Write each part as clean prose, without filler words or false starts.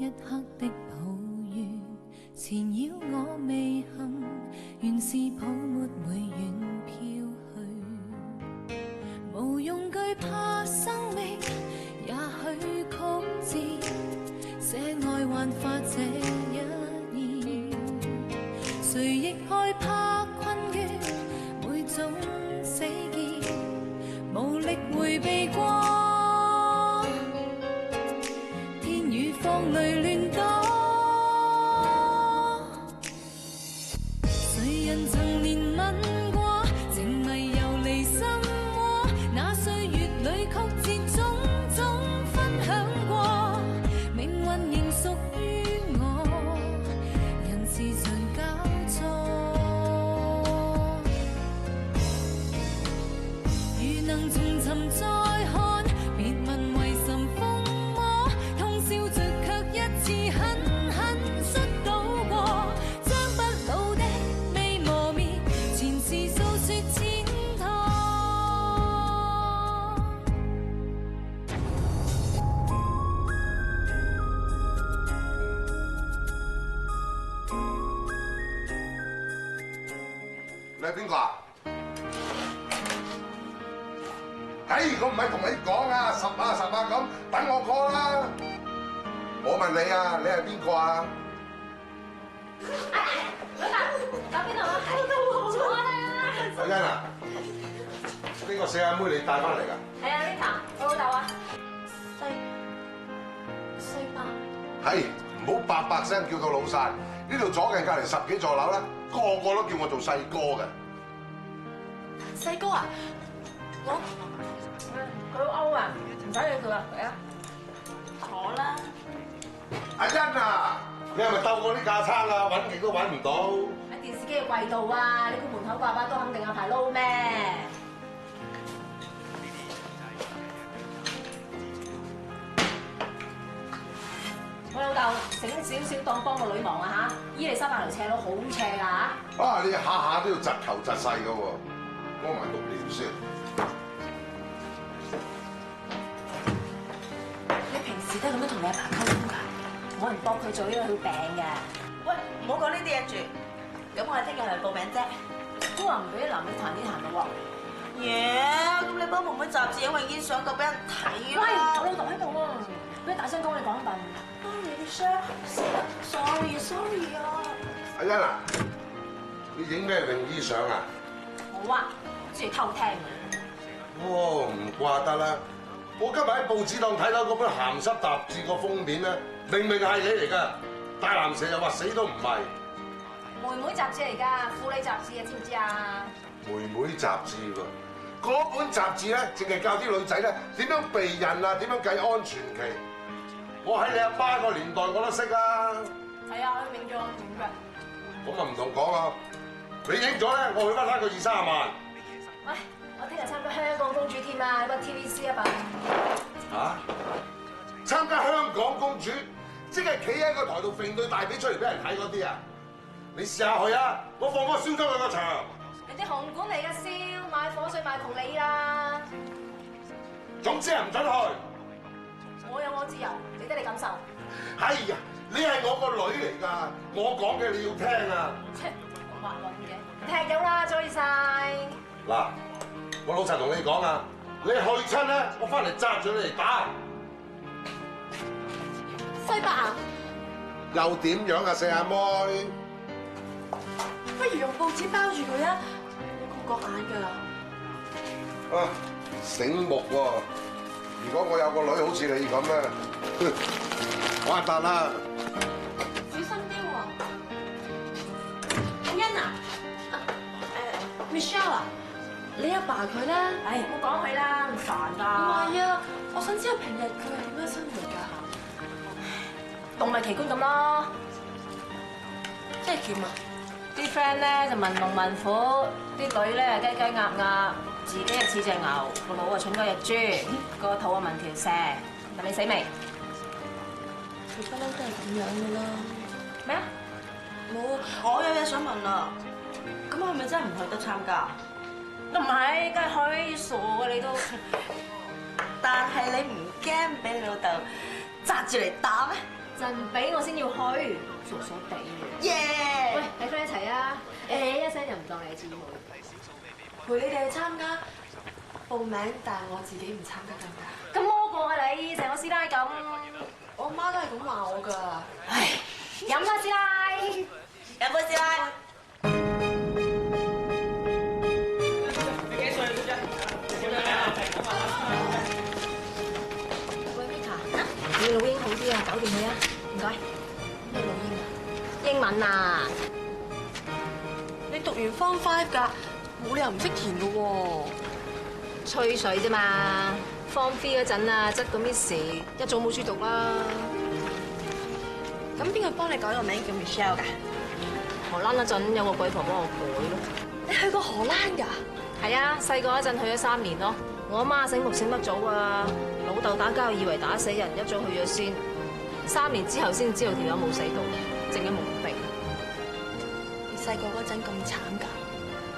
一刻的抱怨，纏繞我未幸，原是泡沫會遠飄去。無用懼怕生命，也許曲折，寫愛幻化這一頁。誰亦害怕困於每種死結，無力迴避過天與風裏亂多。誰人曾憐憫過，情迷遊離心窩，那歲月裏曲折種種分享過，命運仍屬於我，人是誰交錯？如能重尋再看，別問為甚風魔，通宵着卻一次狠狠摔倒過，將不老的未磨滅，前事訴說淺妥。你係邊個啊？我唔係同你講啊，十啊咁，等我 call 啦。我問你啊，你係邊個啊？打邊度啊？坐啦！阿欣啊，呢個四阿妹你帶翻嚟㗎？係啊 ，Rita，我老豆啊。西伯。係，唔好白白聲叫到老晒。呢度左近隔離10幾座樓咧，個個都叫我做細哥嘅。細哥啊，佢好歐啊，唔使理佢啊，嚟啊，坐啦。阿欣啊，你係咪鬥過啲架撐啊？揾極都揾唔到。喺電視機嘅櫃度啊，你估門口爸爸都肯定有排撈咩？我老豆醒少少當幫個女忙啊嚇，伊利沙伯條斜路好斜㗎嚇。啊，你下下都要窒頭窒勢㗎喎，幫埋讀念書。你平時都係咁樣同你阿爸溝通㗎？我唔駁佢做呢個佢病嘅。喂，唔好講呢啲嘢住。咁我哋聽日去報名啫。都話唔俾男女談呢談嘅喎。耶！咁你幫妹妹雜誌影泳衣相到俾人睇喂，啦。我老豆喺度啊！俾大聲講你講一頓。Sorry 啊！阿欣啊，你影咩泳衣相啊？好啊，中意偷聽嘅。哦，唔怪得啦！我今日喺報紙檔睇到嗰本鹹濕雜誌個封面咧，明明係你嚟㗎，大藍蛇又話死都唔係。妹妹雜誌嚟㗎，婦女雜誌啊，知唔知啊？妹妹雜誌喎，嗰本雜誌咧，淨係教啲女仔咧點樣避孕啊，點樣計安全期。我喺你阿爸個年代我都識啊。係啊，我影咗影嘅。咁啊唔同講啊，你影咗咧，我去翻個20-30萬。喂，我聽日參加香港公主添啊，個 TVC 啊笨。嚇？參加香港公主，即係企喺個台度揈對大髀出嚟俾人睇嗰啲啊！你試下去啊！我放個燒鐘去個場。人哋紅館嚟嘅燒，買火水買同你啦。總之係唔准去。我有我自由，理得你感受。哎呀，你係我個女嚟㗎，我講嘅你要聽啊！切，我話論嘅，踢友啦，追晒。嗱，我老實同你講啊，你去親咧，我翻嚟揸住你嚟打。西伯啊，又點樣啊，四阿妹？不如用報紙包住佢啊，冇咁眼㗎。啊，醒目喎！如果我有個女好似你咁咧，發達啦！小心啲喎。阿欣啊，Michelle 啊，你阿爸佢咧？唉，唔好講佢啦，唔煩唔㗎。係啊，我想知道平日佢係點樣生活㗎？動物奇觀咁咯。即係點啊？啲 friend 咧就文龍文虎，啲女咧雞雞鴨鴨，自己係似隻牛，個腦啊蠢過隻豬，個肚啊紋條蛇。問你死未？佢不嬲都係咁樣㗎啦。咩啊？冇，我有嘢想問啊。咁係咪真係唔去得參加？都唔係，梗係去，傻嘅你都。但係你唔驚俾你老豆紮住嚟打咩？陣俾我先要去，傻傻地嘅。耶！喂，你 friend 一齊啊！誒一聲就唔當你係姊妹。陪你哋去參加報名，但係我自己唔參加得㗎。咁魔過啊你，成個師奶咁。我媽都係咁話我㗎。唉，飲啦師奶，飲杯師奶。喂 Vita，你老英好啲啊，搞掂佢啊，唔該。咩老英啊？英文啊？你讀完 Form 5㗎，冇理由唔識填㗎喎。吹水啫嘛。Form 3嗰陣啊，執個 Miss 一早冇書讀啦。咁邊個幫你改個名叫 Michelle 㗎？荷蘭嗰陣有個鬼婆幫我改咯。你去過荷蘭㗎？係啊，細個嗰陣去咗3年咯。我阿媽醒目醒得早啊，老豆打交以為打死人，一早去咗先。3年之後先知道條友冇死到，正一無病。你細個嗰陣咁慘㗎？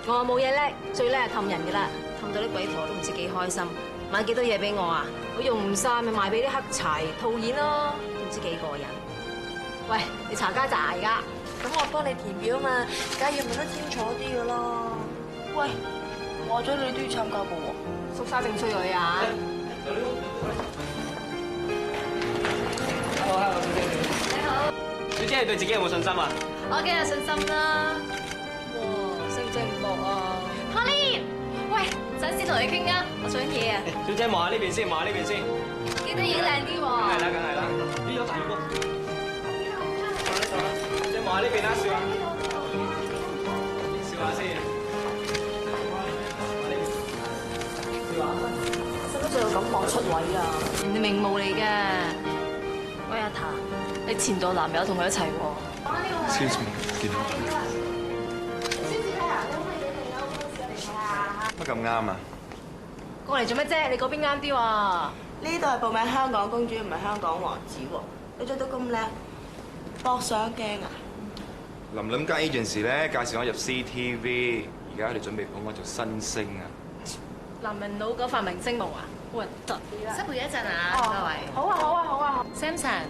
我冇嘢叻，最叻係氹人㗎啦，氹到啲鬼婆都唔知幾開心。買幾多嘢俾我啊？我用唔晒咪賣俾啲黑柴套現咯，都唔知幾過癮。喂，你查家宅㗎？咁我幫你填表嘛，梗係要問得清楚啲㗎啦。喂，話咗你都要參加㗎喎。縮沙正衰女啊！你好，小姐，你對自己有冇信心啊？我梗有信心啦。哇，識唔識唔搏啊 ？Pauline，喂，想先同你傾啊，我想嘢啊。小姐望下呢邊先，望下呢邊先。記得影靚啲喎。梗係啦，梗係啦。咦，有大個。小姐望下呢邊啦，笑下。笑下先。使乜仲有咁望出位啊？人哋名模嚟嘅。喂，阿譚，你前度男友同佢一齊喎。Excuse me，見到乜咁啱啊？過嚟做咩啫？你嗰邊啱啲喎。呢度係報名香港公主，唔係香港王子喎。你着到咁靚，博相鏡啊？林林間 agency 咧介紹我入 CTV，而家佢哋準備捧我做新星啊！男人佬嗰塊明星夢啊，好核突啲啦！失陪一陣啊，各位。好啊好啊好啊 Samson，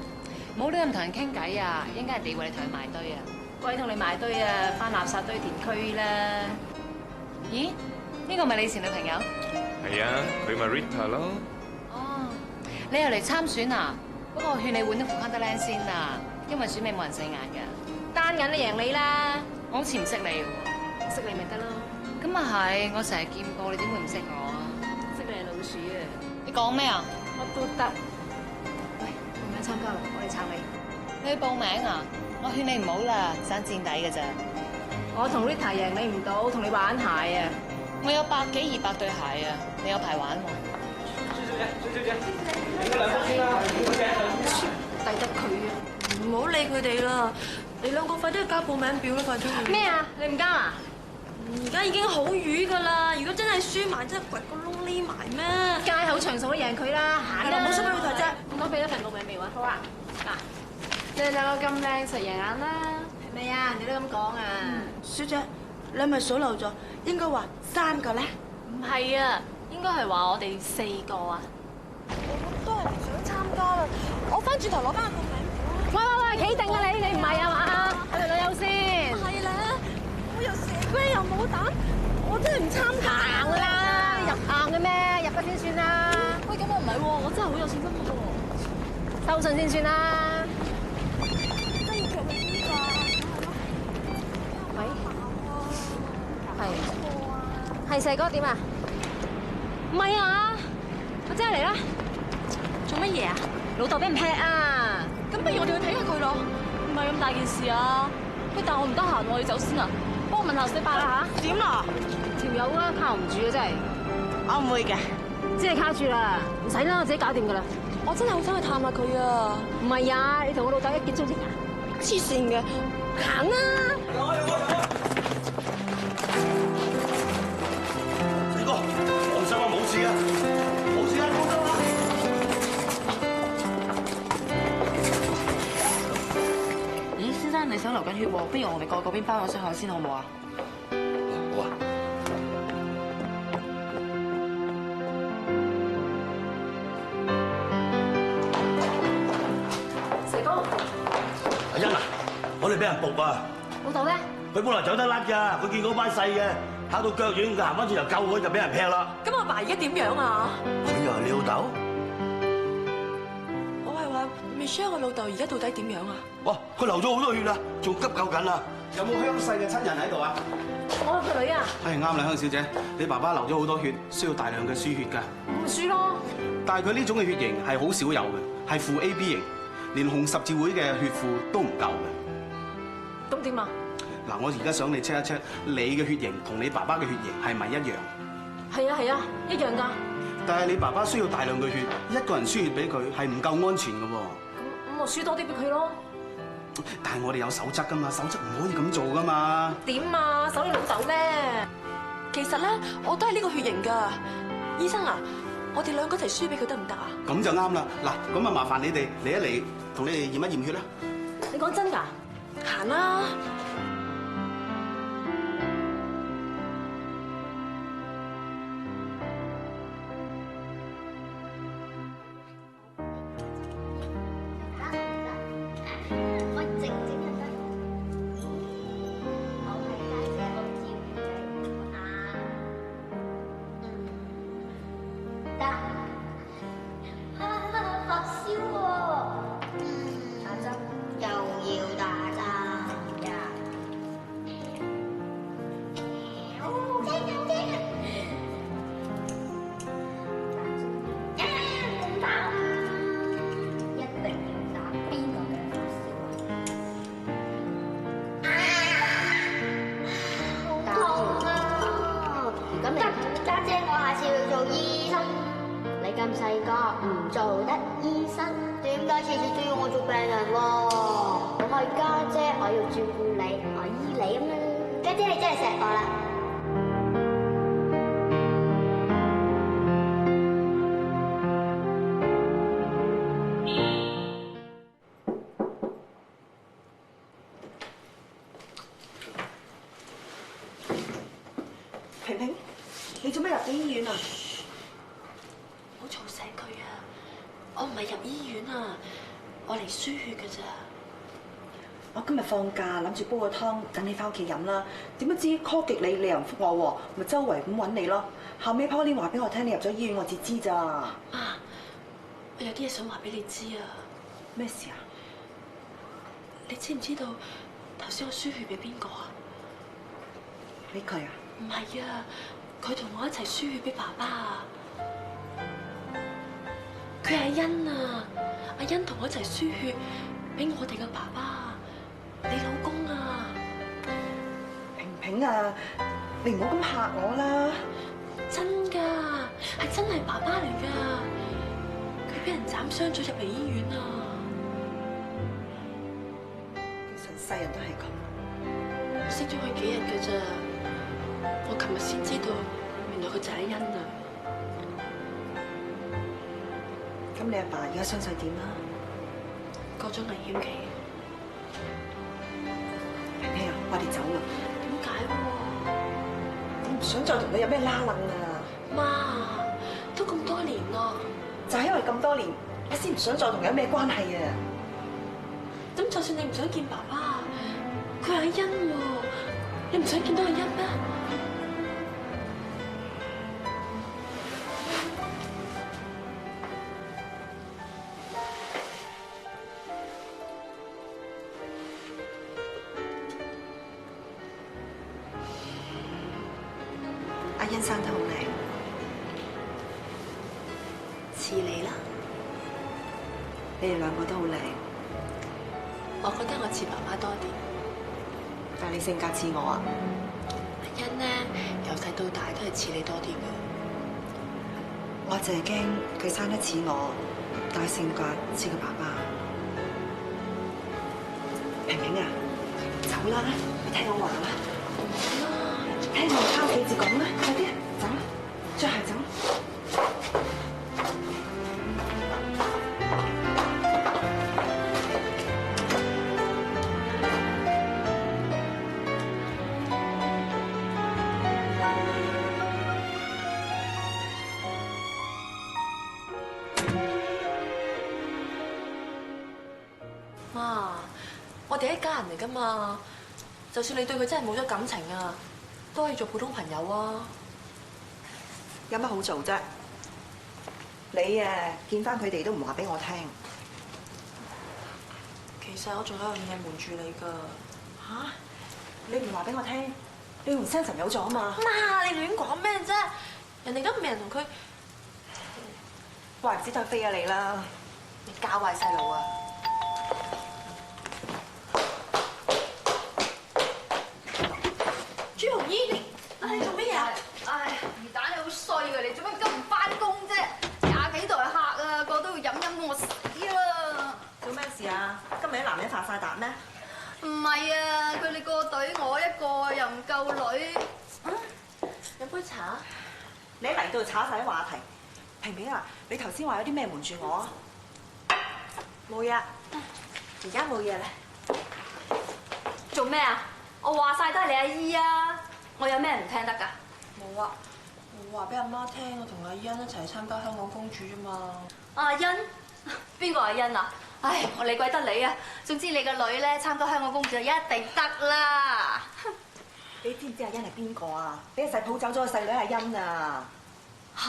冇亂咁同人傾偈啊，應該係地位你同佢埋堆啊。鬼同你埋堆啊，翻垃圾堆填區啦。咦？呢個咪你前女朋友？係啊，佢咪 Rita 咯。哦，你又嚟參選啊？不過我勸你換啲副康德靚先啊，因為選美冇人細眼㗎。單緊都贏你啦，我好似唔識你喎。識你咪得咯。咁啊係，我成日見過你，點會唔識我啊？識你係老鼠啊！你講咩啊？乜都得。喂，報名參加啦，我嚟撐你。你去報名啊？我勸你唔好啦，盞墊底㗎咋。我同 Rita 贏你唔到，同你玩鞋啊！我有100幾200對鞋啊，你有排玩喎。小姐，影咗兩幅先啦，小姐。抵得佢啊！唔好理佢哋啦，你兩個快啲去交報名表啦，快啲！咩啊？你唔交啊？而家已經好瘀㗎啦，如果真係輸埋，真係掘個窿匿埋咩？街口場數都贏佢啦，行啦！唔好收俾佢睇啫。唔該，俾一份報名表啊！好啊，嗱，你哋兩個咁靚，實贏硬啦。係咪啊？你都咁講啊？小姐，你係咪數漏咗？應該話3個咧。唔係啊，應該係話我哋4個啊。我都係唔想參加啦，我翻轉頭攞翻個報名表。喂，企定啊你唔係啊嘛？係咪女優先？係咧，我又蛇龜又冇膽，我真係唔參加。行啦，入硬嘅咩？入咗先算啦。喂，咁我唔係喎，我真係好有信心嘅喎。收信先算啦。真要強去邊㗎？喂，係細哥點啊？唔係啊，我真係嚟啦。做乜嘢啊？老豆俾人劈啊！咁不如我哋去睇下佢咯。唔係咁大件事啊。喂，但我唔得閒，我要走先啊。幫我問下400啦嚇。點啦？條友啊，靠唔住啊真係。我唔會嘅。即係靠住啦，唔使啦，我自己搞掂噶啦。我真係好想去探下佢啊！唔係啊，你同我老豆一見鍾情啊？黐線嘅，行啊！四哥，放心啊，冇事啊，冇事啊，放心啊。咦，先生你想流緊血喎，不如我哋過嗰邊包個傷口先好唔好啊？好啊。四哥，你俾人仆啊！老豆咧？佢本來走得甩㗎，佢見嗰班細嘅跑到腳軟，佢行翻轉頭救佢就俾人劈啦。咁阿爸而家點樣啊？佢又係你老豆？我係話 Michelle 個老豆而家到底點樣啊？哇！佢流咗好多血啦，仲急救緊啊！有冇香細嘅親人喺度啊？我係個女啊。係啱啦，香小姐，你爸爸流咗好多血，需要大量嘅輸血㗎。唔輸咯。但係佢呢種嘅血型係好少有嘅，係負 AB 型，連紅十字會嘅血庫都唔夠嘅。咁點啊？嗱，我而家想你 check 一 check，你嘅血型同你爸爸嘅血型係咪一樣？係啊，一樣㗎。但係你爸爸需要大量嘅血，一個人輸血俾佢係唔夠安全嘅喎。咁我輸多啲俾佢咯。但係我哋有守則㗎嘛，守則唔可以咁做㗎嘛。點啊？守你老豆咩？其實咧，我都係呢個血型㗎。醫生啊，我哋兩個一齊輸俾佢得唔得啊？咁就啱啦。嗱，咁啊麻煩你哋嚟一嚟，同你哋驗一驗血啦。你講真㗎？行啦。咁細個唔做得醫生，點解次次都要我做病人喎？我係家姐，我要照顧你，我醫你啊嘛。家姐你真係錫我啦！平平，你做咩入咗醫院啊？唔好嘈醒佢啊！我唔係入醫院啊，我嚟輸血㗎咋。我今日放假，諗住煲個湯等你翻屋企飲啦。點不知 call 極你又唔覆我喎，咪周圍咁揾你咯。後尾 Pauline 話俾我聽，你入咗醫院，我至知咋。啊！我有啲嘢想話俾你知啊。咩事啊？你知唔知道頭先我輸血俾邊個啊？俾佢啊？唔係啊，佢同我一齊輸血俾爸爸啊。佢係阿欣啊，阿欣同我一齊輸血俾我哋嘅爸爸，你老公啊。平平啊，你唔好咁嚇我啦。真㗎，係真係爸爸嚟㗎，佢俾人斬傷咗入嚟醫院啊。其實世人都係咁。我識咗佢幾日㗎咋，我琴日先知道，原來佢就係阿欣啊。咁你阿爸而家傷勢點啊？過咗危險期。平平啊，我哋走啦。點解喎？我唔想再同你有咩拉楞啊！媽，都咁多年咯。就係因為咁多年，我先唔想再同你有咩關係啊！咁就算你唔想見爸爸，佢係阿欣喎，你唔想見到阿欣咩？阿欣生得好靚，似你啦。你哋兩個都好靚，我覺得我似爸爸多啲。但係你性格似我啊。阿欣呢，由細到大都係似你多啲嘅。我淨係驚佢生得似我，但係性格似佢爸爸。平平啊，走啦，你聽我話啦。聽我返屋企至講啦，快啲，走啦，着鞋走。媽，我哋哋一家人嚟噶嘛，就算你對佢真係冇咗感情啊，都可以做普通朋友啊。有乜好做啫？你見翻佢哋都唔話俾我聽。其實我仲有樣嘢瞞住你㗎。嚇？你唔話俾我聽？你同 Samson 有咗啊嘛？媽，你亂講咩啫？人哋都唔係人同佢，怪唔知佢飛咗你啦！你教壞細路啊！朱紅姨，你做乜嘢啊？唉，魚蛋你好衰㗎，你做乜咁唔翻工啫？20幾台客啊，個都要飲我死啦！做咩事啊？今日啲男人發晒達咩？唔係啊，佢哋個隊我一個又唔夠女。飲杯茶。你嚟到炒晒啲話題。平平啊，你頭先話有啲咩瞞住我啊？冇嘢，而家冇嘢啦。做咩啊？我話晒都係你阿姨啊！我有咩唔聽得㗎？冇啊，我話俾阿媽聽，我同阿欣一齊參加香港公主啫嘛。阿欣？邊個阿欣啊？唉，我理鬼得你啊！總之你個女咧參加香港公主就一定得啦。你知唔知阿欣係邊個啊？俾個細抱走咗個細女阿欣啊！吓？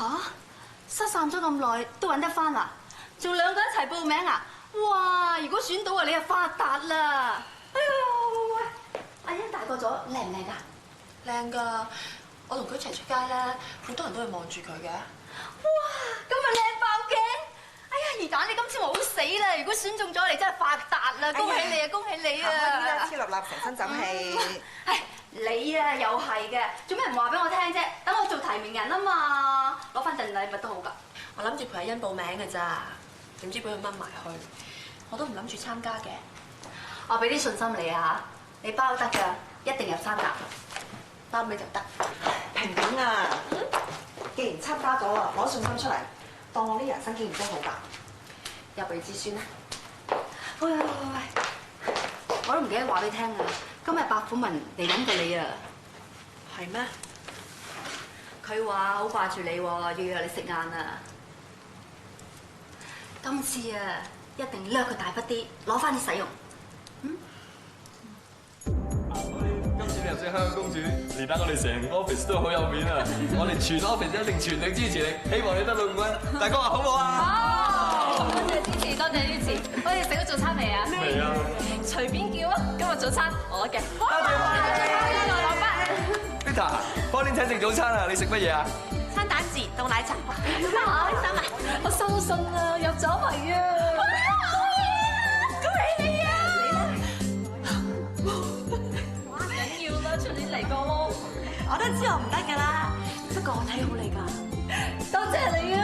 失散咗咁耐都揾得翻啦？仲2個一齊報名啊？哇！如果選到啊，你就發達啦！哎呀，喂，阿欣大個咗，靚唔靚㗎？靚㗎，我同佢一齊出街咧，好多人都會望住佢嘅。哇！咁咪靚爆鏡！哎呀，魚蛋你今次冇死啦！如果選中咗，你真係發達啦！恭喜你啊，恭喜你啊！超立立成身枕氣。唉，你啊又係嘅，做咩唔話俾我聽啫？等我做提名人啊嘛，攞翻份禮物都好㗎。我諗住陪阿欣報名嘅咋，點知俾佢掹埋去，我都唔諗住參加嘅。我俾啲信心你啊嚇，你包得㗎，一定入3甲，包尾就得。平平啊，既然參加咗啊，攞信心出嚟，當我啲人生經驗真好㗎。入嚟至孫啦。喂，我都唔記得話俾你聽啊，今日白虎文嚟揾過你啊。係咩？佢話好掛住你喎，要約你食晏啊。今次啊，一定掠佢大筆啲，攞翻啲使用。今次你入選香港公主，連帶我哋成個 office 都好有面啊！我哋全 office 一定全力支持你，希望你得到冠軍。大哥話好唔好啊？好！多謝支持，多謝支持。我哋食咗早餐未啊？未啊！隨便叫啊！今日早餐我嘅。多謝老闆。Peter，幫你請食早餐啊！你食乜嘢啊？餐蛋治凍奶茶。我收信啦，入咗圍啊！好嘢啊！恭喜你啊！緊要啦，出年嚟過咯。我都知我唔得㗎啦，不過我睇好你㗎。多謝你啊！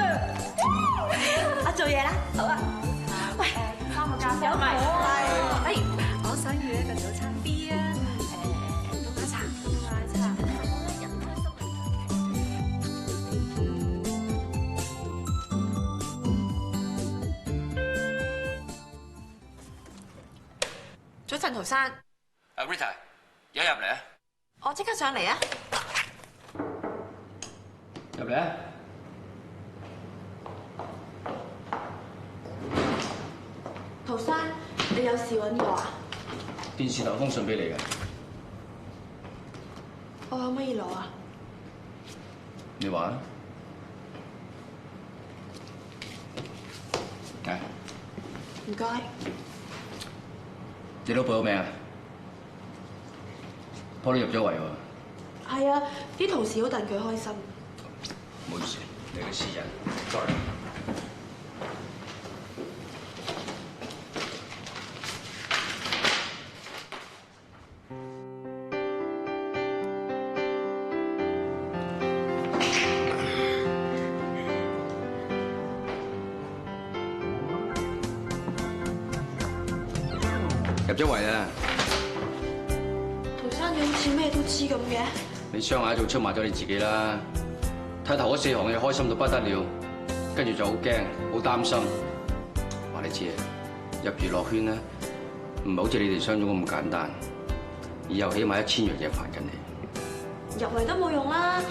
我做嘢啦。好啊。喂，3個咖啡。有埋。係。我想要一個早餐 B 啊。凍奶茶。早晨，陶生。阿 Rita，而家入嚟啊！我即刻上嚟啊！入嚟啊！陶生，你有事揾我啊？電視台封信俾你嘅，我可唔可以攞啊？你話啊？係。唔該。你都報咗名啊？Polly入咗圍喎。係啊，啲同事好戥佢開心。唔好意思，你嘅私人 ，sorry。入咗圍啦！陶生，你好似咩都知咁嘅。你雙眼一早出賣咗你自己啦！睇頭嗰4行嘢開心到不得了，跟住就好驚，好擔心。話你知啊，入娛樂圈咧，唔係好似你哋想中咁簡單，以後起碼1000樣嘢煩緊你。入圍都冇用啦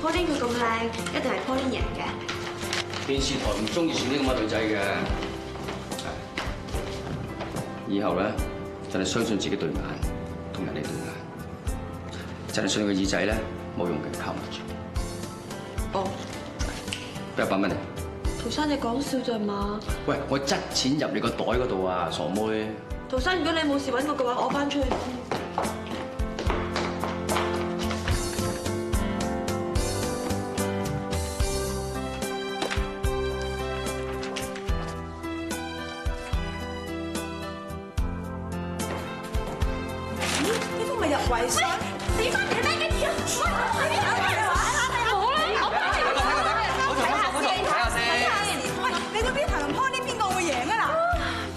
，Pauline 佢咁靚，一定係 Pauline 贏嘅。電視台唔中意選啲咁嘅女仔嘅。以後咧，就係相信自己對眼同人哋對眼，就係信個耳仔咧冇用嘅靠唔住。哦，俾100蚊你。陶生，你講笑咋嘛？喂，我執錢入你個袋嗰度啊，傻妹！陶生，如果你冇事揾我嘅話，我翻出去。呢個咪入圍相？你翻嚟咩嘅嘢？你嗰邊譚林 Pony 邊個會贏啊嗱？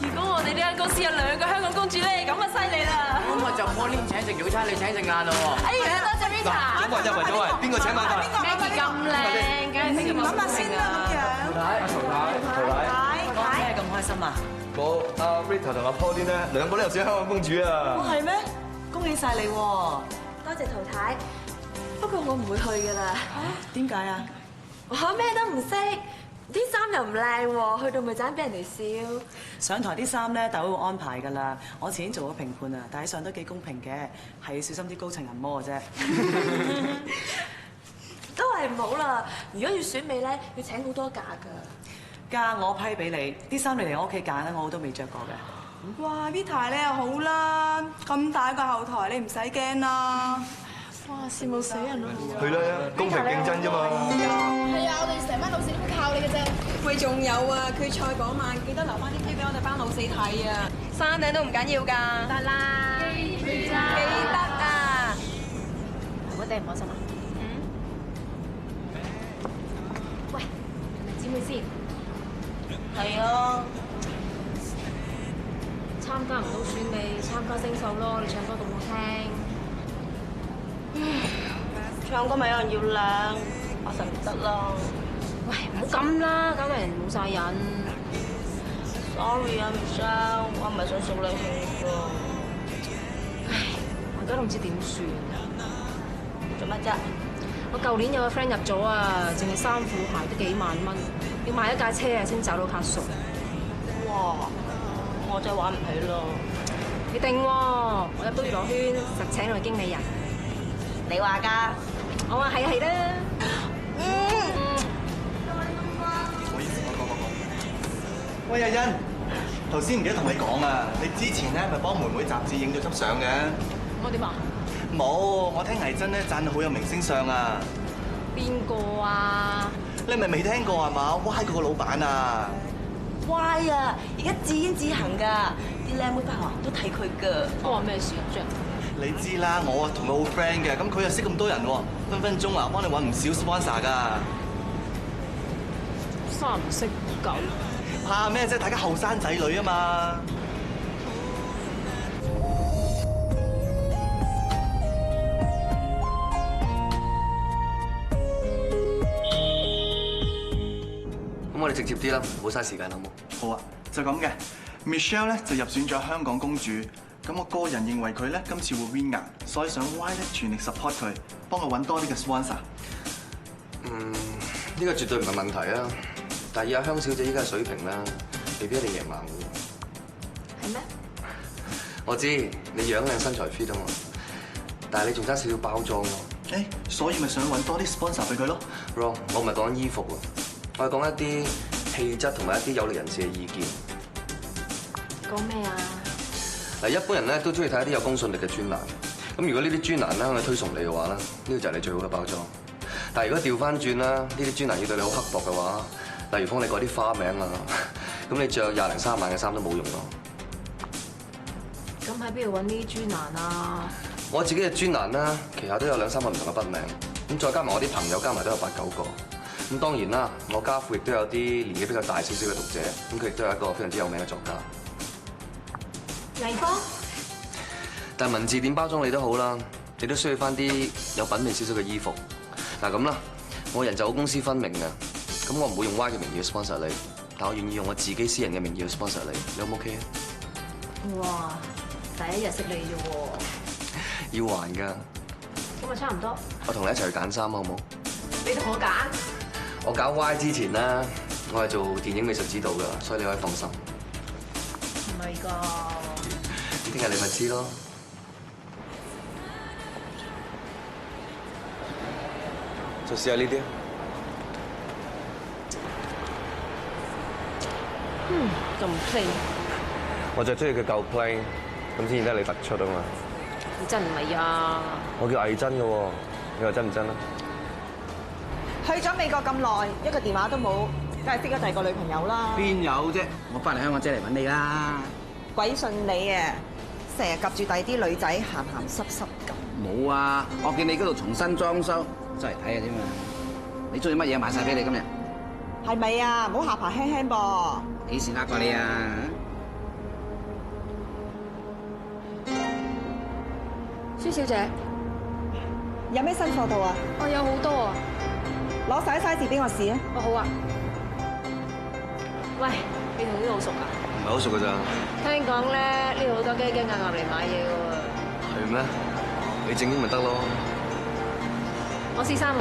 如果我哋呢間公司有2個香港公主咧，咁啊犀利啦！咁我就Pauline請食早餐，你請食晏咯喎。哎呀，多謝 Rita。入圍，邊個請晚飯？Maggie 咁靚，梗係識諗下先啦咁樣。陶太，咩咁開心啊？我阿 Rita 同阿 Pauline 咧，2個都入選香港公主啊！係咩？恭喜晒你喎！多謝陶太，不過我唔會去噶啦。點解啊？我咩都唔識，啲衫又唔靚喎，去到咪盞俾人哋笑。上台啲衫咧，大會安排㗎啦。我前年做過評判啊，但係上都幾公平嘅，係要小心啲高層人魔嘅啫。都係唔好啦，如果要選美咧，要請好多假㗎。假我批俾你，啲衫你嚟我屋企揀啦，我都未着過嘅。哇！Vita 你又好啦，咁大個後台你唔使驚啦。哇！羨慕死人咯！係啦，公平競爭啫嘛。係啊，我哋成班老師都靠你嘅啫。喂，仲有啊，決賽嗰晚記得留翻啲飛俾我哋班老師睇啊。山頂都唔緊要㗎。得啦，記得啊！我哋唔開心啊？喂，姊妹先。係啊。參加唔到選美，參加星秀咯！你唱歌咁好聽。唱歌咪有人要靚，我實唔得啦。喂，唔好咁啦，搞到人冇晒癮。Sorry 啊，Michelle，我唔係想掃你氣㗎。唉，我而家都唔知點算。做乜啫？我舊年有個 friend 入咗啊，淨係衫褲鞋都幾萬蚊，要買一架車啊先找到卡數。哇！我真係玩唔起咯。你定喎，我入到娛樂圈實請佢經理人。你話㗎？我話係啊係啦。喂，阿欣，頭先唔記得同你講啊，你之前咧咪幫妹妹雜誌影咗輯相嘅。我點啊？冇，我聽倪真咧讚你好有明星相啊。邊個啊？你咪未聽過係嘛？Y 嗰個老闆啊。Y 啊，而家自言自行㗎，啲靚妹翻學都睇佢㗎。我話咩事啊？張？你知啦，我啊同佢好 friend 嘅，咁佢又識咁多人喎，分分鐘啊幫你揾唔少 sponsor 㗎。三唔識九。怕咩啫？大家後生仔女啊嘛。咁我哋直接啲啦，唔好嘥時間好冇？好啊，就咁嘅。Michelle 咧就入選咗香港公主，咁我個人認為佢咧今次會 win 硬，所以想 Y 咧全力 support 佢，幫佢揾多啲嘅 sponsor。呢個絕對唔係問題啊！但係以阿香小姐依家嘅水平啦，未必一定贏硬嘅。係咩？我知你樣靚身材 fit 啊嘛，但係你仲爭少少包裝咯。誒，所以咪想揾多啲 sponsor 俾佢咯。Wrong， 我唔係講緊衣服喎，我係講一啲氣質同埋一啲有力人士嘅意見。講咩啊？嗱，一般人咧都中意睇一啲有公信力嘅專欄。咁如果呢啲專欄咧可以推崇你嘅話咧，呢個就係你最好嘅包裝。但係如果調翻轉啦，呢啲專欄要對你好刻薄嘅話，例如幫你改啲花名啊，咁你着20零30萬嘅衫都冇用咯。咁喺邊度揾呢啲專欄啊？我自己嘅專欄啦，旗下都有2、3個唔同嘅筆名，咁再加埋我啲朋友加埋都有8、9個。咁當然啦，我家父亦都有啲年紀比較大少少嘅讀者，咁佢亦都係一個非常之有名嘅作家。麗芳，但係文字點包裝你都好啦，你都需要翻啲有品味少少嘅衣服。嗱咁啦，我人就好公私分明嘅，咁我唔會用 Y 嘅名義去 sponsor 你，但我願意用我自己私人嘅名義去 sponsor 你，你 O 唔 OK 啊？哇！第一日識你啫喎，要還㗎。咁啊差唔多。我同你一齊去揀衫好唔好？你同我揀。我搞 Y 之前啦，我係做電影美術指導㗎，所以你可以放心。唔係㗎。聽日你咪知咯。就試下呢啲。咁 plain，我就中意佢夠 plain，咁先顯得你突出啊嘛。你真唔係啊？我叫魏真嘅喎，你話真唔真啊？去咗美國咁耐，一個電話都冇，梗係識咗第二個女朋友啦。邊有啫？我翻嚟香港姐嚟揾你啦。鬼信你啊！成日夾住第二啲女仔鹹鹹濕濕咁。冇啊！我見你嗰度重新裝修，真係睇下啫嘛。你中意乜嘢買晒俾你今日？係咪啊？唔好下巴輕輕噃。幾時呃過你啊？舒小姐，有咩新貨到啊？我有好多啊，攞晒 size 俾我試啊！好啊。喂，你同呢度好熟啊？唔係好熟㗎咋？聽講咧，呢度好多雞雞鴨鴨嚟買嘢嘅喎。係咩？你正經咪得咯？我試衫。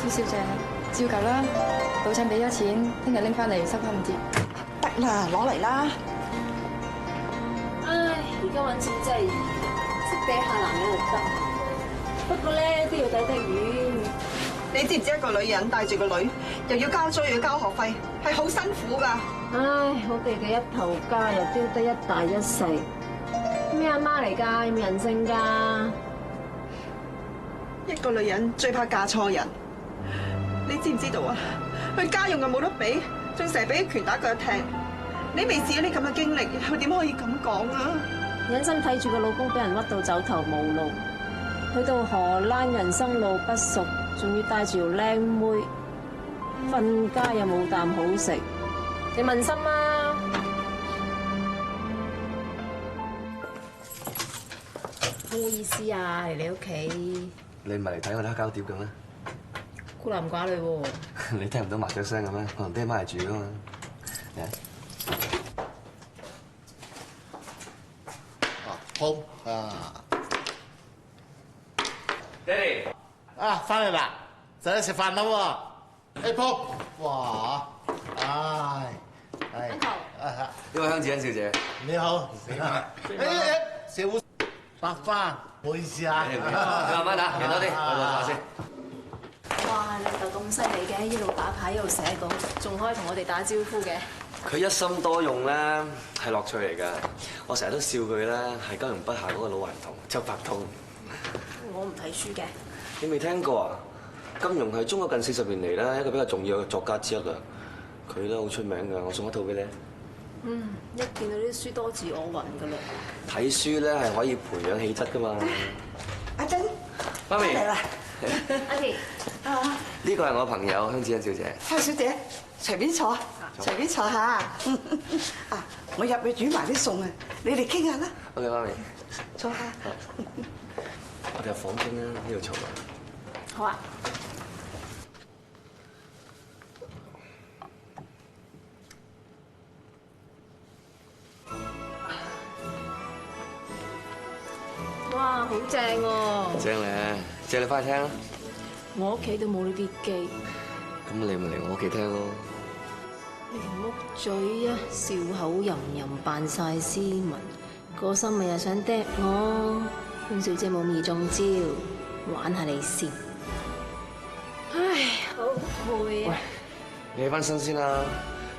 舒小姐，照舊啦，賭親俾咗錢，聽日拎翻嚟收翻5折。得啦，攞嚟啦！唉，而家揾錢真係易，識嗲下男人就得。不過咧都要抵得遠。你知唔知一個女人帶住個女，又要交租又要交學費，係好辛苦㗎。唉，我哋嘅一頭家又丟得一大一細，咩阿媽嚟㗎？有冇人性㗎？一個女人最怕嫁錯人，你知唔知道啊？佢家用又冇得俾，仲成日俾拳打腳踢。你未試過呢咁嘅經歷，佢點可以咁講啊？忍心睇住個老公俾人屈到走投無路，去到荷蘭人生路不熟，仲要帶住條靚妹，瞓街又冇啖好食，你問心啊？好冇意思啊，嚟你屋企。你唔係嚟睇我啲黑膠碟嘅咩？孤男寡女喎。你聽唔到麻雀聲嘅咩？我同爹媽係住噶嘛。嚟好啊！爹哋啊，翻嚟啦，就嚟食飯啦喎！誒，Paul，哇，唉，呢位香子欣小姐，你好，小胡白花，唔好意思啊。你慢慢打，贏多啲，我坐下先。哇！你老豆咁犀利嘅，一路打牌一路寫稿，仲可以同我哋打招呼嘅。佢一心多用咧，係樂趣嚟㗎。我成日都笑佢咧，係金庸筆下嗰個老頑童周伯通。我唔睇書嘅。你未聽過啊？金庸係中國近40年嚟咧一個比較重要嘅作家之一啊。佢咧好出名㗎，我送一套俾你。一見到啲書多自我暈㗎啦。睇書咧係可以培養氣質㗎嘛。阿珍，媽咪嚟啦。阿琪，呢個係我朋友香子欣小姐。香小姐，隨便坐，隨便坐下。啊，我入去煮埋啲餸啊，你哋傾下啦。OK， 媽咪，坐下。我哋入房傾啦，呢度嘈啊。好啊。哇，好正喎！正咧，借你翻去聽啦。我屋企都冇呢啲機。咁你咪嚟我屋企聽咯。你條木嘴啊，笑口吟吟扮晒斯文，個心咪又想嗲我。潘小姐冇易中招，玩下你先。唉，好攰啊！你起翻身先啦，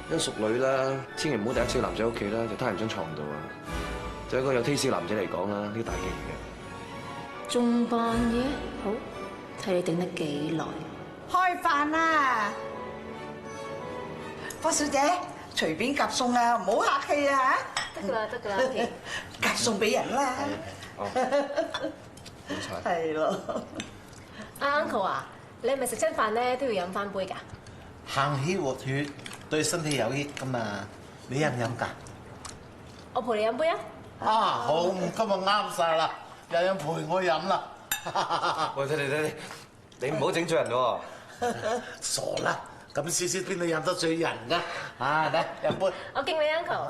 因淑女啦，千祈唔好第一次男仔屋企啦，就攤人張床度啊！就一個有 taste 嘅男仔嚟講啦，呢個大忌嚟嘅。仲扮嘢？好，睇你頂得幾耐。開飯啦！霍小姐，隨便夾餸啊，唔好客氣啊嚇！得㗎啦，得㗎啦，夾餸俾人啦。好彩。係咯。阿 Uncle 啊，你係咪食親飯咧都要飲翻杯㗎？行氣活血對身體有益㗎嘛，你飲唔飲㗎？我陪你飲杯啊！啊，好，今日啱晒啦，有人陪我飲啦。喂，睇，你唔好整罪人喎。傻啦，咁少少邊度飲得罪人㗎？啊，嚟飲杯。我敬你 Uncle。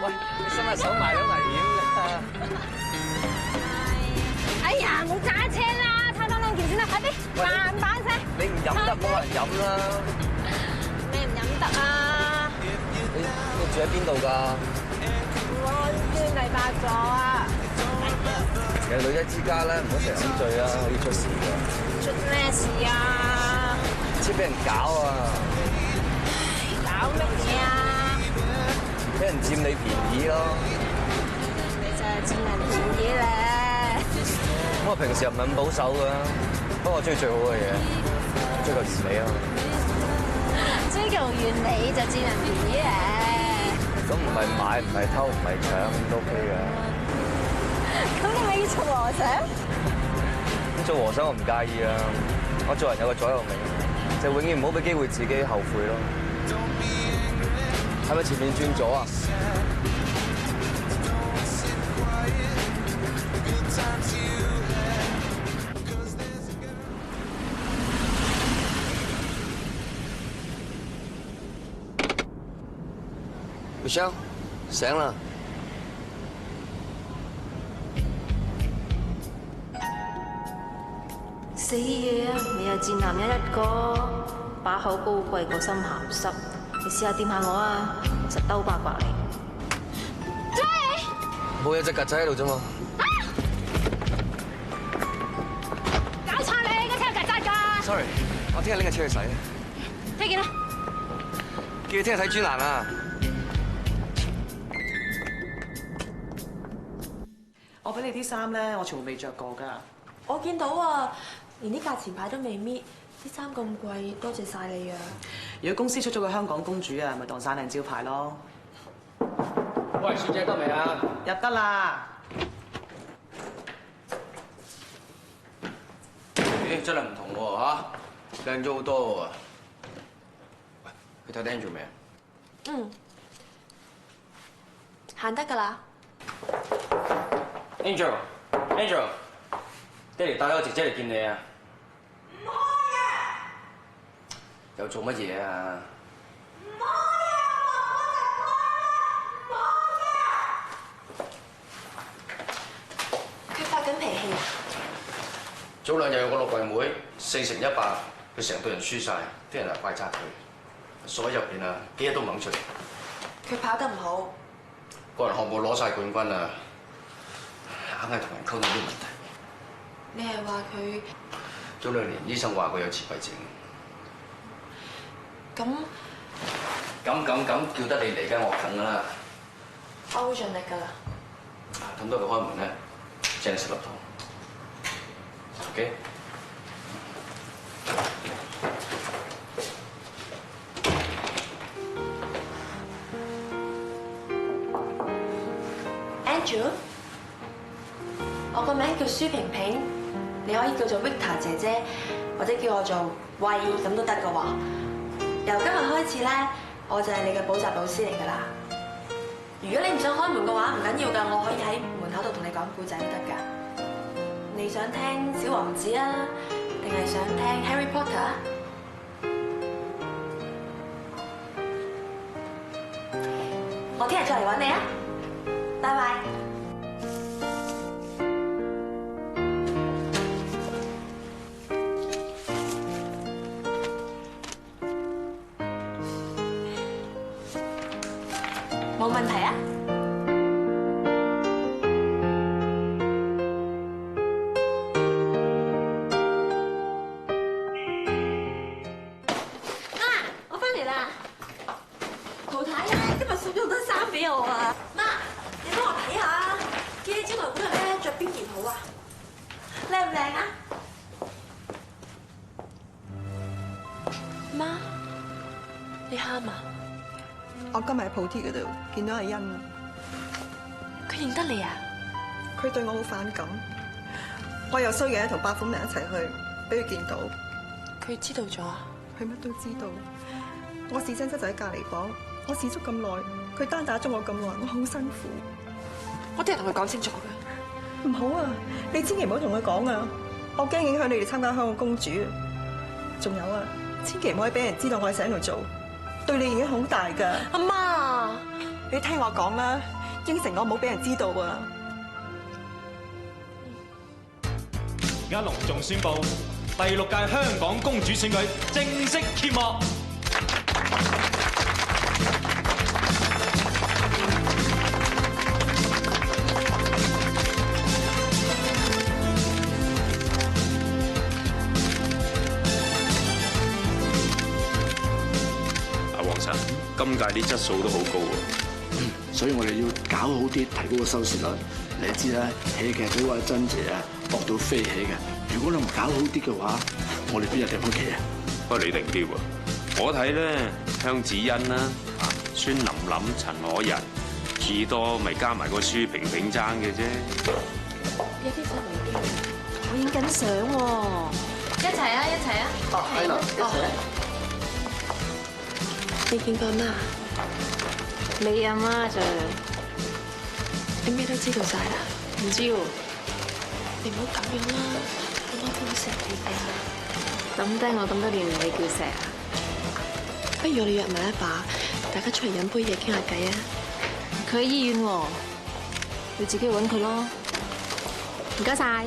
喂，你伸下手埋咗危險㗎。哎呀，冇揸車啦，攤當件先得。快啲，慢慢聲。你唔飲得，冇人飲啦。咩唔飲得啊？你住喺邊度㗎？我捐嚟白咗啊！其實女仔之家咧，唔好成日飲醉啊，可以出事㗎。出咩事啊？似俾人搞啊！搞乜嘢啊？俾人佔你便宜咯！你真係佔人便宜咧！咁我平時又唔係咁保守㗎，不過我中意最好嘅嘢，追求完美啊！追求完美就佔人便宜咧！咁唔係買，唔係偷，唔係搶都 OK 嘅。咁你咪要做和尚？咁做和尚我唔介意啊！我做人有個座右銘，就永遠唔好俾機會自己後悔咯。係咪前面轉咗啊？Michelle， 醒啦！死嘢啊！你係賤男人一個，把口高貴個心鹹濕。你試下掂下我啊，實兜八卦你。冇嘢，隻曱甴喺度啫嘛。搞錯你，個車有曱甴㗎。Sorry， 我聽日拎架車去洗。聽見啦。叫你聽日睇專欄啊！我俾你啲衫咧，我全部未着過㗎。我見到啊，連啲價錢牌都未搣，啲衫咁貴，多謝晒你啊！如果公司出咗個香港公主啊，咪當山嶺招牌咯。喂，小姐得未啊？入得啦。咦，真係唔同喎嚇，靚咗好多喎。喂，去睇 Angel 未啊？嗯，行得㗎啦。Angel， 爹哋帶咗個姐姐嚟見你啊！唔可以！又做乜嘢啊？唔可以！佢發緊脾氣啊！早兩日有個陸惠妹4成100，佢成隊人輸晒，啲人又怪責佢，所入邊啊幾日都唔肯出嚟。佢跑得唔好，個人項目攞晒冠軍啊！硬係同人溝通啲問題。你係話佢？早2年醫生話佢有自閉症。咁叫得你嚟，梗係我近㗎啦。我會盡力㗎啦。等到佢開門咧，請你食粒糖。OK。Angel， 我個名叫舒萍萍，你可以叫做 Victor 姐姐，或者叫我做慧咁都得㗎喎。由今日開始咧，我就係你嘅補習老師嚟㗎啦。如果你唔想開門嘅話，唔緊要㗎，我可以喺門口度同你講故仔都得㗎。你想聽小王子啊，定係想聽 Harry Potter 啊？我聽日再嚟揾你啊！拜拜。冇問題啊！我翻嚟啦！陶太咧今日送咗好多衫俾我啊！媽，你幫我睇下，見你招待會咧着邊件好啊？靚唔靚啊？媽，你喊啊？我今日喺鋪貼嗰度見到阿欣啊，佢認得你啊？佢對我好反感，我又衰嘅同白虎明一齊去，俾佢見到。佢知道咗啊？佢乜都知道。我試親室就喺隔離房，我試足咁耐，佢單打咗我咁耐，我好辛苦。我哋同佢講清楚嘅。唔好啊！你千祈唔好同佢講啊！我驚影響你哋參加香港公主。仲有啊，千祈唔可以俾人知道我喺醒度做。對你影響好大㗎，阿媽，你聽我講啦，應承我唔好俾人知道啊！而家隆重宣布，第6屆香港公主選舉正式揭幕。阿黃生，今屆啲質素都好高喎。所以我哋要搞好啲，提高個收視率。你知啦，戲劇嗰個珍姐啊，搏到飛起嘅。如果你唔搞好啲嘅話，我哋邊有地方企啊？不過你定啲喎，我睇咧香子欣啦、孫琳琳、陳可人，至多咪加埋個舒萍萍爭嘅啫。有啲細微啲，我影緊相喎，一齊啊一齊啊！哦，係啦，一齊。你見過媽？你阿媽咋？你咩都知道晒啦？唔知喎。你唔好咁樣啦，我媽都好錫你㗎。抌低我咁多年，你叫錫啊？不如我哋約埋一把，大家出嚟飲杯嘢傾下偈啊！佢喺醫院喎，你自己去揾佢咯。唔該晒。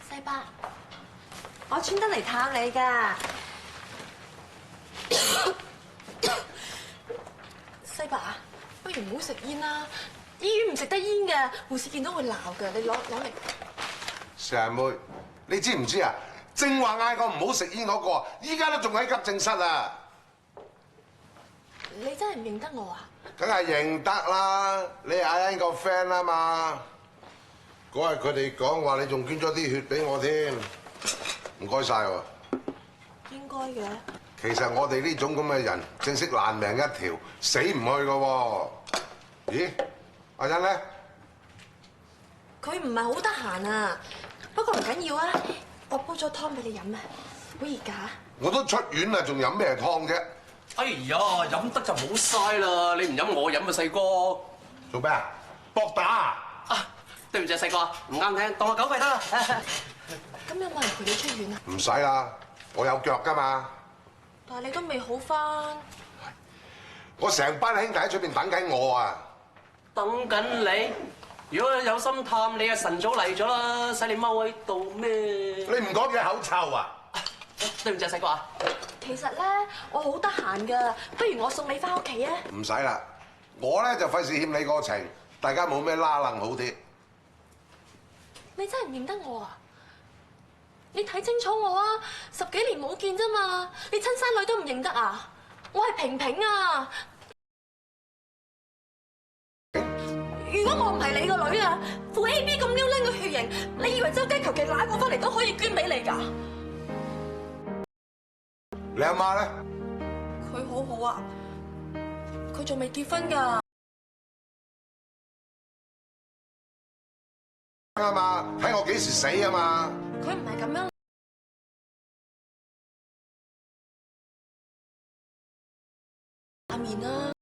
西伯，我專登嚟探你㗎。西伯啊，不如唔好食煙啦，醫院唔食得煙嘅，護士見到會鬧㗎。你攞嚟。石妹，你知唔知啊？正話嗌過唔好食煙嗰個，依家都仲喺急症室啊！你真係唔認得我啊？梗係認得啦，你係阿欣個 friend 啊嘛。嗰日佢哋講話你仲捐咗啲血俾我添，唔該晒喎。應該嘅。其實我哋呢種咁嘅人，正式爛命一條，死唔去㗎喎。咦，阿欣咧？佢唔係好得閒啊，不過唔緊要啊，我煲咗湯俾你飲啊，好熱㗎。我都出院啦，仲飲咩湯啫？哎呀，飲得就冇嘥啦！你唔飲我飲啊，細哥。做咩啊？搏打啊！對唔住，細哥，唔啱聽，當我狗吠得啦。咁有冇人陪你出院啊？唔使啦，我有腳㗎嘛。但係你都未好返。我成班兄弟喺出邊等緊我啊！等緊你？如果有心探你啊，晨早嚟咗啦，使你踎喺度咩？你唔講嘢口臭啊？對唔住，細哥啊。其實咧，我好得閒㗎，不如我送你返屋企啊？唔使啦，我咧就費事欠你個情，大家冇咩拉楞好啲。你真係唔認得我啊？你睇清楚我啊！10幾年冇見啫嘛，你親生女都唔認得啊？我係萍萍啊！如果我唔係你個女啊，副 AB 咁撩撚嘅血型，你以為周街求其揦個翻嚟都可以捐俾你㗎？你阿媽咧？佢好好啊，佢仲未結婚㗎。啊嘛，睇我幾時死啊嘛！佢唔係咁樣。下面啊！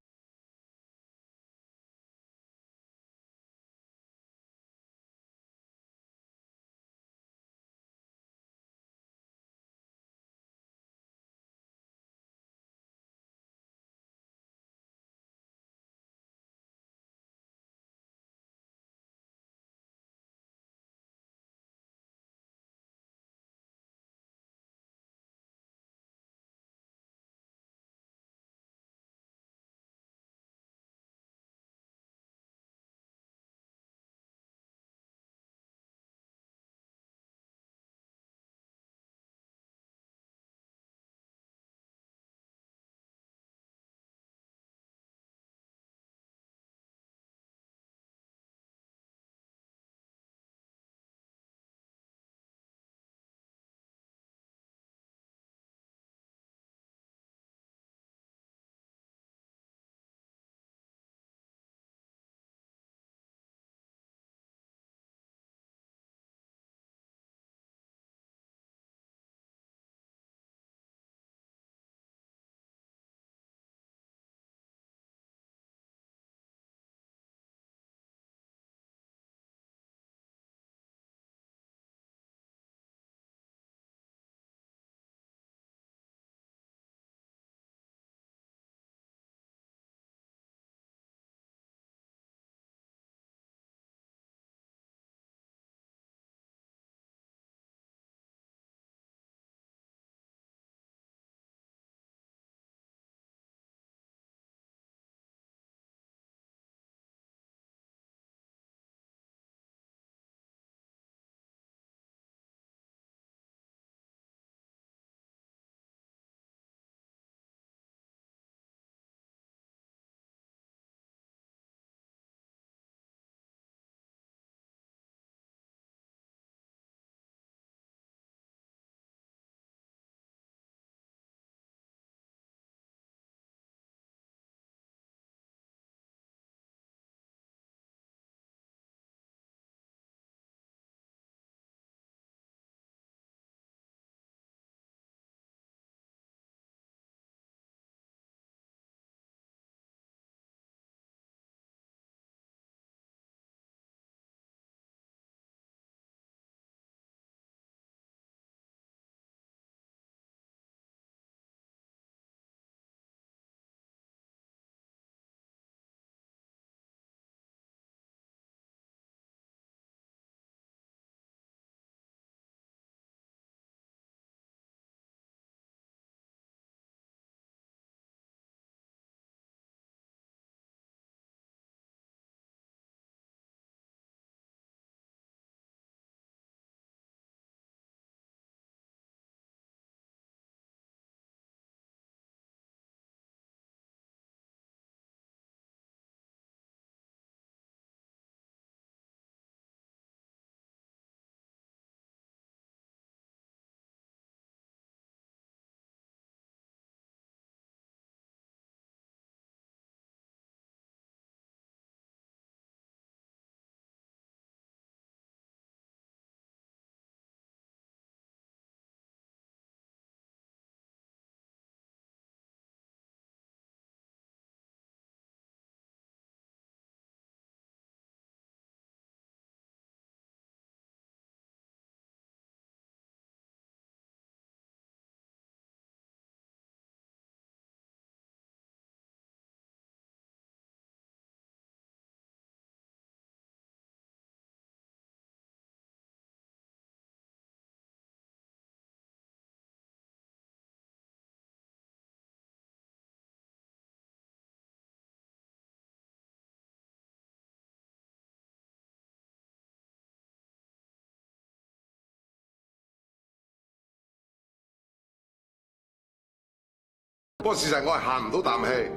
不過事實我係喊唔到啖氣。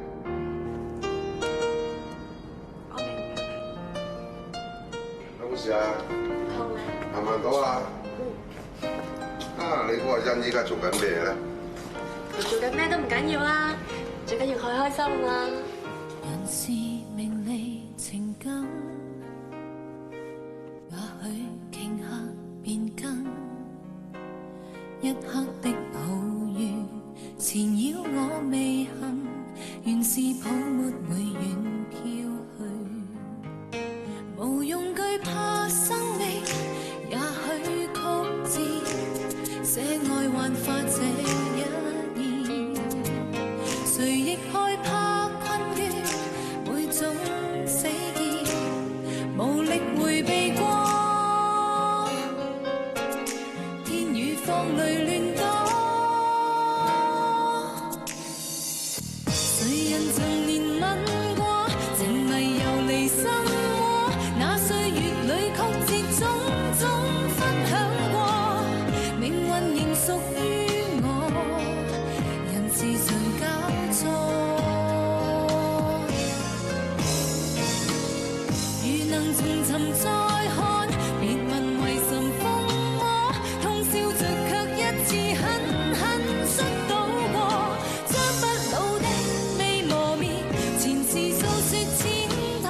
有冇事啊？痛啊！聞唔聞到啊？啊！你估阿欣依家做緊咩咧？做緊咩都唔緊要啦，最緊要佢開心啦。人事名利情感，也許頃刻變更，一刻的抱怨纏繞我未幸，原是泡沫會遠飄去，無用懼怕生命，也許曲折，寫愛幻化這一頁，誰亦害怕困倦，每種死結，無力迴避過，天與放淚亂多，誰人曾憐憫過，情迷遊離心窩，那歲月裏曲折種種分享過，命運仍屬於我，人是常交錯，如能重尋再看，別問為甚風魔，通宵着卻一次狠狠摔倒過，將不老的未磨滅，前事訴說淺妥。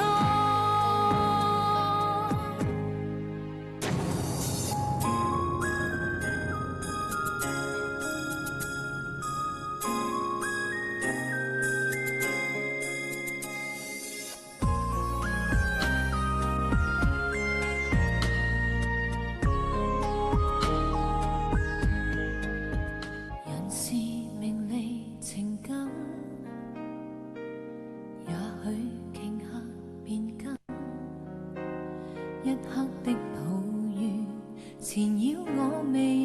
人事名利情感，也許頃刻變更，一刻的抱怨纏繞我未